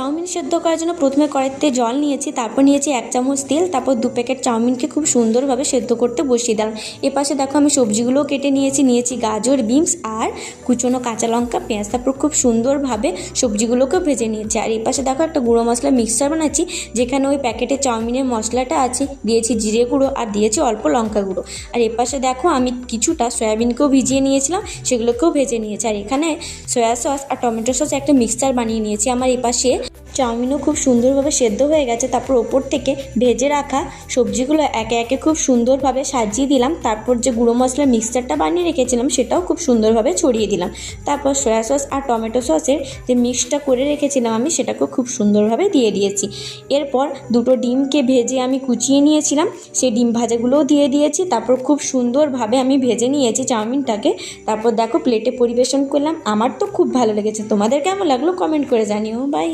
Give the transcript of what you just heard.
Chowmein সেদ্ধ করার জন্য প্রথমে কড়াইতে জল নিয়েছি, তারপর নিয়েছি 1 চামচ তেল, তারপর 2 প্যাকেট চাউমিনকে খুব সুন্দরভাবে সেদ্ধ করতে বসিয়ে দিলাম। এপাশে দেখো আমি সবজিগুলোও কেটে নিয়েছি গাজর, বিনস আর কুচনো কাঁচা লঙ্কা, পেঁয়াজ। তারপর খুব সুন্দরভাবে সবজিগুলোকেও ভেজে নিয়েছি। আর এপাশে দেখো একটা গুঁড়ো মশলা মিক্সচার বানাচ্ছি, যেখানে ওই প্যাকেটে চাউমিনের মশলাটা আছে, দিয়েছি জিরে গুঁড়ো আর দিয়েছি অল্প লঙ্কা গুঁড়ো। আর এপাশে দেখো আমি কিছুটা সয়াবিনকেও ভিজিয়ে নিয়েছিলাম, সেগুলোকেও ভেজে নিয়েছি। আর এখানে সয়া সস আর টমেটো সস একটা মিক্সচার বানিয়ে নিয়েছি। আমার এপাশে চাউমিনও খুব সুন্দরভাবে সেদ্ধ হয়ে গেছে। তারপর ওপর থেকে ভেজে রাখা সবজিগুলো একে একে খুব সুন্দরভাবে সাজিয়ে দিলাম। তারপর যে গুঁড়ো মশলার মিক্সচারটা বানিয়ে রেখেছিলাম সেটাও খুব সুন্দরভাবে ছড়িয়ে দিলাম। তারপর সয়া সস আর টমেটো সসের যে মিক্সটা করে রেখেছিলাম আমি, সেটাকেও খুব সুন্দরভাবে দিয়ে দিয়েছি। এরপর 2টো ডিমকে ভেজে আমি কুচিয়ে নিয়েছিলাম, সেই ডিম ভাজাগুলোও দিয়ে দিয়েছি। তারপর খুব সুন্দরভাবে আমি ভেজে নিয়েছি চাউমিনটাকে। তারপর দেখো প্লেটে পরিবেশন করলাম। আমার তো খুব ভালো লেগেছে, তোমাদের কেমন লাগলো কমেন্ট করে জানিও। বাই।